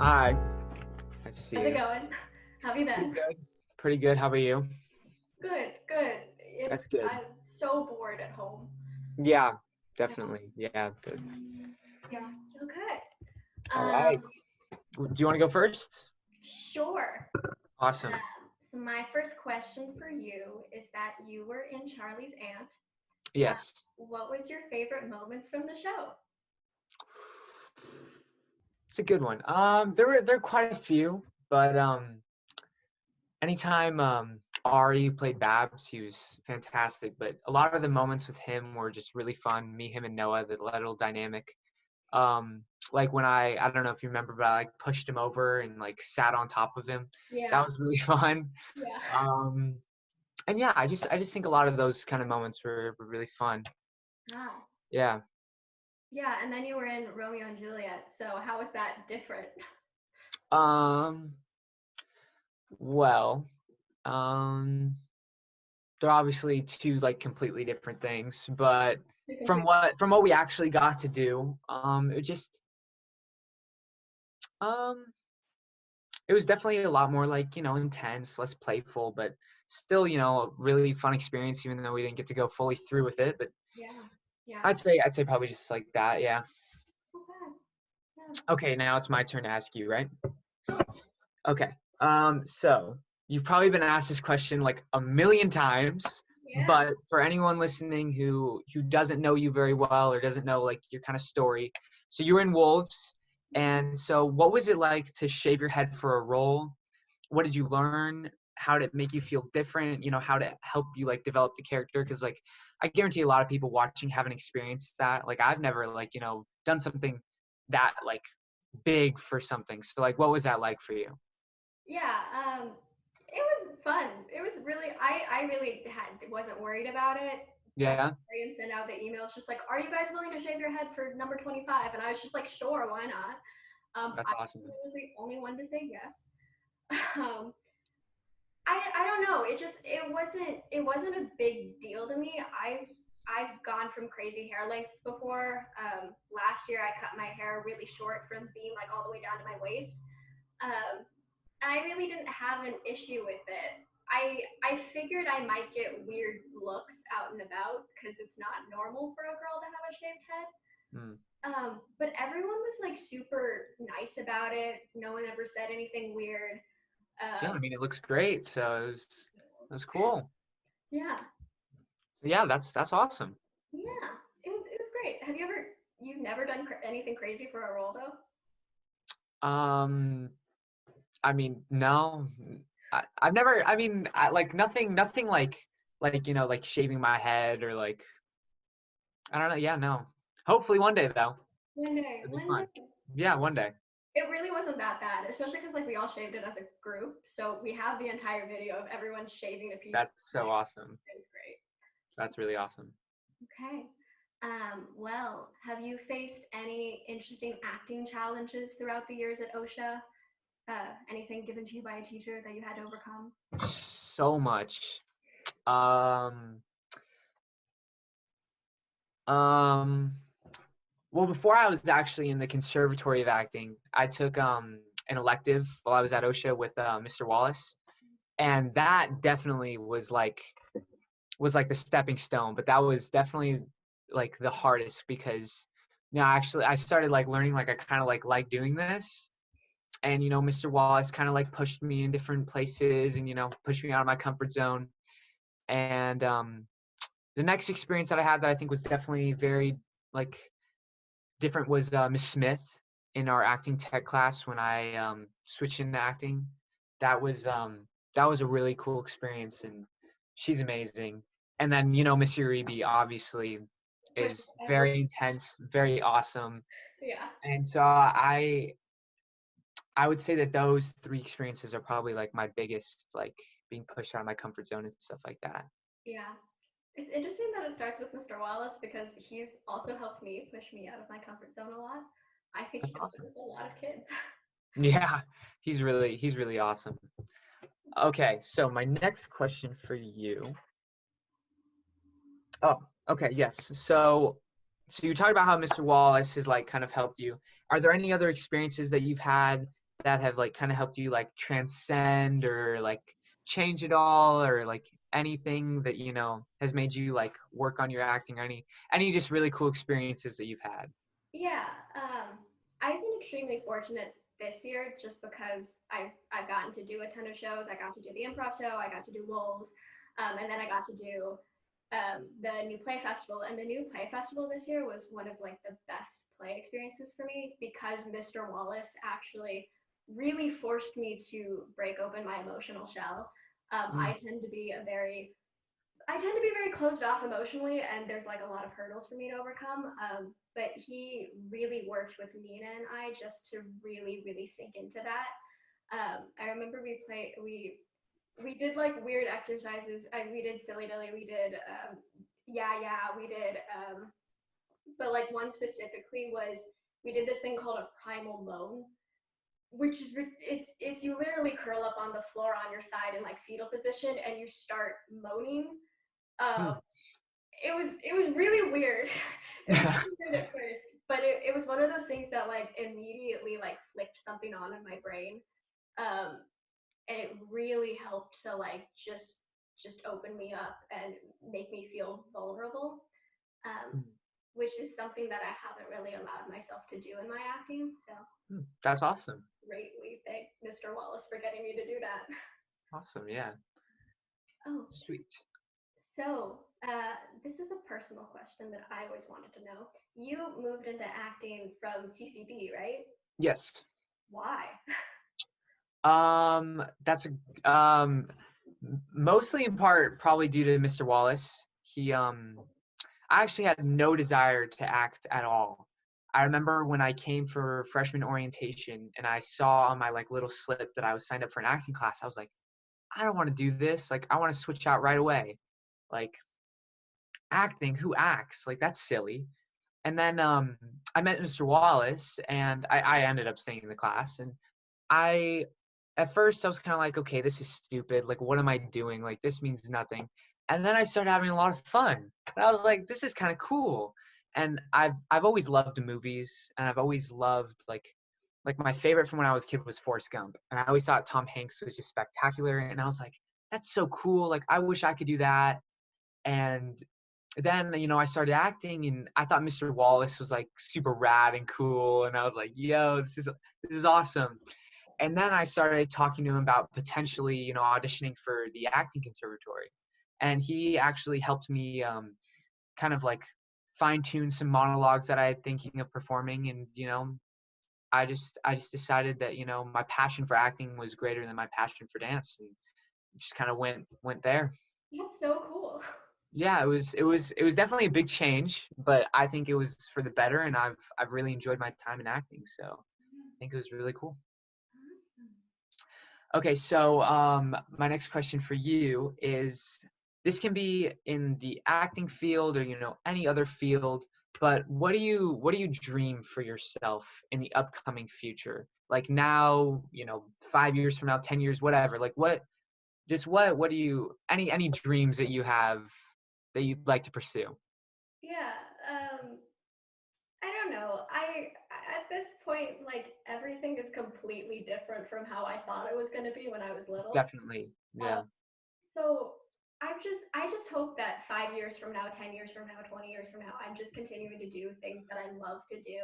Hi. Nice to see How's it you. going? How have you Pretty been? good. Pretty good. How about you? Good, good. It's That's good. I'm so bored at home. Yeah, Yeah, definitely. Yeah, good. yeah. Okay. All right. Um, Do you want to go first? sure. Awesome. So my first question for you is that you were in Charlie's Aunt. Yes. What was your favorite moments from the show? It's a good one. There are quite a few, but anytime Ari played Babs, he was fantastic. But a lot of the moments with him were just really fun. Me, him, and Noah, the little dynamic. Um, like when I don't know if you remember, but I like pushed him over and like sat on top of him. That Yeah, was really fun. yeah. Um, and yeah, I just think a lot of those kind of moments were really fun. Wow. Yeah. Yeah, and then you were in Romeo and Juliet. So how was that different? Um, well, um, they're obviously two like completely different things, but You from complete. what we actually got to do, um, it was definitely a lot more like, intense, less playful, but still, a really fun experience, even though we didn't get to go fully through with it. But Yeah, yeah. I'd say probably just like that, yeah. Okay. Yeah. Okay, now it's my turn to ask you, right? Okay. So you've probably been asked this question like a million times, Yeah. but for anyone listening who doesn't know you very well or doesn't know like your kind of story, so you were in Wolves, and so what was it like to shave your head for a role? What did you learn? How did it make you feel different? How to help you like develop the character? Because like I guarantee a lot of people watching haven't experienced that. Like I've never like done something that like big for something. So like, what was that like for you? Yeah, it was fun. It was really, I really wasn't worried about it. Yeah, Darian sent out the email. It's just like, are you guys willing to shave your head for number 25? And I was just like, sure, why not? that's I awesome. was the only one to say yes. Um, I don't know. It wasn't a big deal to me. I've gone from crazy hair lengths before. Last year I cut my hair really short from being like all the way down to my waist. Um, I really didn't have an issue with it. I figured I might get weird looks out and about because it's not normal for a girl to have a shaved head. Mm. But everyone was like super nice about it. No one ever said anything weird. Yeah, I Um, mean it looks great, so it was cool. yeah, So yeah, that's awesome. yeah, it was great. You've never done anything crazy for a role though? Um, I mean, no, I've never. I mean, like nothing like like shaving my head or like I don't know. Yeah, no. Hopefully one day though. One day, It'd be one fun. day. Yeah, one day. It really wasn't that bad, especially because like we all shaved it as a group, so we have the entire video of everyone shaving a piece. That's so awesome. It was great. That's really awesome. Okay. Well, have you faced any interesting acting challenges throughout the years at OSHA? Anything given to you by a teacher that you had to overcome? So much. Um, um, well, before I was actually in the Conservatory of Acting, I took an elective while I was at OSHA with Mr. Wallace, and that definitely was like the stepping stone. But that was definitely like the hardest because actually I started like learning like I kind of like doing this, and Mr. Wallace kind of like pushed me in different places and pushed me out of my comfort zone. And the next experience that I had that I think was definitely very like different was Miss Smith in our acting tech class when I switched into acting. That was um, that was a really cool experience, and she's amazing. And then Miss Uribe obviously Pushed is every very intense, very awesome. yeah, And so I would say that those three experiences are probably like my biggest, like being pushed out of my comfort zone and stuff like that. yeah. It's interesting that it starts with Mr. Wallace because he's also helped me push me out of my comfort zone a lot. I think That's he does it awesome. with a lot of kids. Yeah, he's really awesome. Okay, so my next question for you. Oh, okay, yes. So you talked about how Mr. Wallace has like kind of helped you. Are there any other experiences that you've had that have like kind of helped you like transcend or like change it all, or like anything that has made you like work on your acting, or any just really cool experiences that you've had? Yeah, I've been extremely fortunate this year just because I've gotten to do a ton of shows. I got to do the improv show, I got to do Wolves, and then I got to do the new play festival. And the new play festival this year was one of like the best play experiences for me because Mr. Wallace actually really forced me to break open my emotional shell. Mm. I tend to be very closed off emotionally, and there's like a lot of hurdles for me to overcome. But he really worked with Nina and I just to really, really sink into that. I remember we did like weird exercises. We did silly dilly. We did yeah. We did but like one specifically was we did this thing called a primal moan, which is it's you literally curl up on the floor on your side in like fetal position and you start moaning. Hmm. It was really weird. It was really weird at first, but it was one of those things that like immediately like flicked something on in my brain. Um, and it really helped to like just open me up and make me feel vulnerable, um, which is something that I haven't really allowed myself to do in my acting. So That's awesome. greatly thank Mr. Wallace for getting me to do that. Awesome. Yeah. Oh, Sweet. so this is a personal question that I always wanted to know. You moved into acting from CCD, right? Yes. Why? That's mostly in part probably due to Mr. Wallace. I actually had no desire to act at all. I remember when I came for freshman orientation and I saw on my like little slip that I was signed up for an acting class, I was like, I don't want to do this. Like, I want to switch out right away. Like, acting, who acts? Like, that's silly. And then I met Mr. Wallace, and I ended up staying in the class. And I, at first, I was kind of like, okay, this is stupid. Like, what am I doing? Like, this means nothing. And then I started having a lot of fun. And I was like, this is kind of cool. And I've always loved movies, and I've always loved like my favorite from when I was a kid was Forrest Gump. And I always thought Tom Hanks was just spectacular. And I was like, that's so cool. Like, I wish I could do that. And then I started acting, and I thought Mr. Wallace was like super rad and cool, and I was like, yo, this is awesome. And then I started talking to him about potentially auditioning for the acting conservatory, and he actually helped me kind of like fine tune some monologues that I had thinking of performing. And I just decided that my passion for acting was greater than my passion for dance, and just kind of went there. That's so cool. Yeah, it was definitely a big change, but I think it was for the better, and I've really enjoyed my time in acting, so I think it was really cool. Okay, so my next question for you is, this can be in the acting field or any other field, but what do you dream for yourself in the upcoming future? Like now, 5 years from now, 10 years, whatever. Like what do you, any dreams that you have that you'd like to pursue? Yeah, I don't know. I at this point, like everything is completely different from how I thought it was going to be when I was little. Definitely. Um, Yeah. so I just hope that 5 years from now, 10 years from now, 20 years from now, I'm just continuing to do things that I love to do.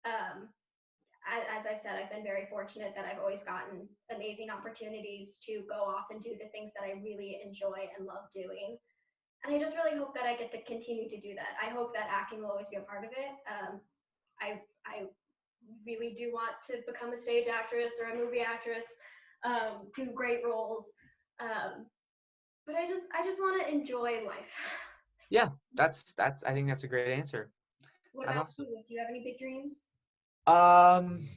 Um, as I've said, I've been very fortunate that I've always gotten amazing opportunities to go off and do the things that I really enjoy and love doing. And I just really hope that I get to continue to do that. I hope that acting will always be a part of it. I really do want to become a stage actress or a movie actress, do great roles. Um, but I just want to enjoy life. Yeah, that's I think that's a great answer. What That's about awesome. you? Do you have any big dreams? Um,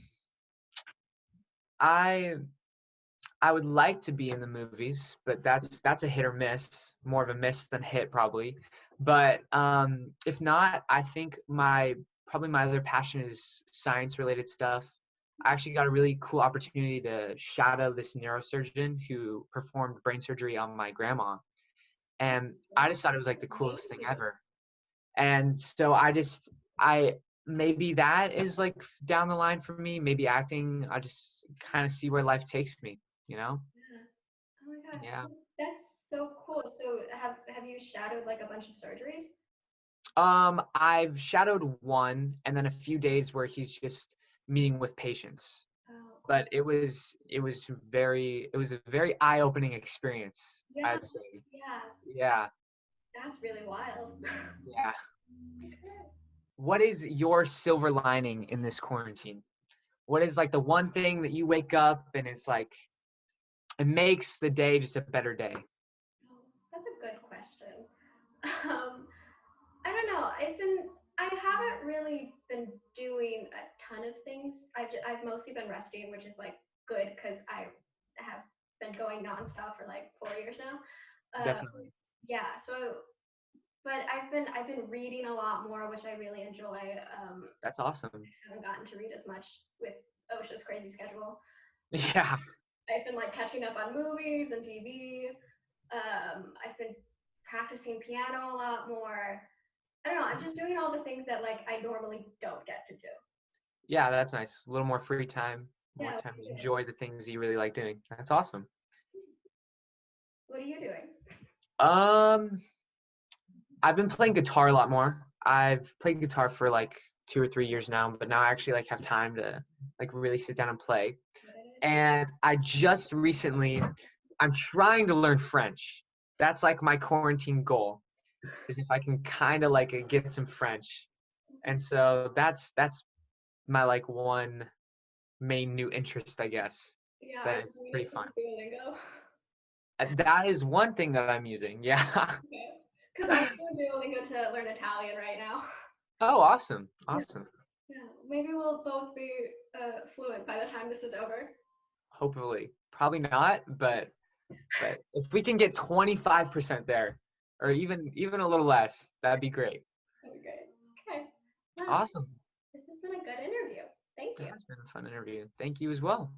I I would like to be in the movies, but that's a hit or miss, more of a miss than hit probably. But if not, I think my other passion is science related stuff. I actually got a really cool opportunity to shadow this neurosurgeon who performed brain surgery on my grandma, and I just thought it was like the coolest thing Amazing. ever. And so I maybe that is like down the line for me. Maybe acting. I just kind of see where life takes me, you know? Yeah. Oh my gosh, Yeah. that's so cool. So have you shadowed like a bunch of surgeries? I've shadowed one and then a few days where he's just meeting with patients. Oh, cool. But it was a very eye-opening experience, Yeah, I'd say. yeah, Yeah. that's really wild. Yeah. Okay. What is your silver lining in this quarantine? What is like the one thing that you wake up and it's like it makes the day just a better day? Oh, that's a good question. Um, I don't know. I haven't really been doing a ton of things. I've mostly been resting, which is like good because I have been going nonstop for like 4 years now. Uh, Definitely. yeah. But I've been reading a lot more, which I really enjoy. That's awesome. Haven't gotten to read as much with OSHA's crazy schedule. Uh, Yeah. I've been like catching up on movies and TV. I've been practicing piano a lot more. I don't know. I'm just doing all the things that like I normally don't get to do. Yeah, that's nice. A little more free time, more Yeah. What time are to you doing? enjoy the things you really like doing. That's awesome. What are you doing? Um, I've been playing guitar a lot more. I've played guitar for like 2 or 3 years now, but now I actually like have time to like really sit down and play. Good at it? And I just recently, I'm trying to learn French. That's like my quarantine goal, is if I can kind of like get some French. And so that's my like one main new interest, I guess. Yeah. Are That you is doing pretty it fun. through Duolingo? That is one thing that I'm using. Yeah. Okay. Because I'm doing Duolingo to learn Italian right now. Oh, awesome. Yeah. Awesome. Yeah. Maybe we'll both be fluent by the time this is over. Hopefully. Probably not, but if we can get 25% there or even a little less, that'd be great. That'd be great. Okay. Well, Awesome. this has been a good interview. Thank It you. has been a fun interview. Thank you as well.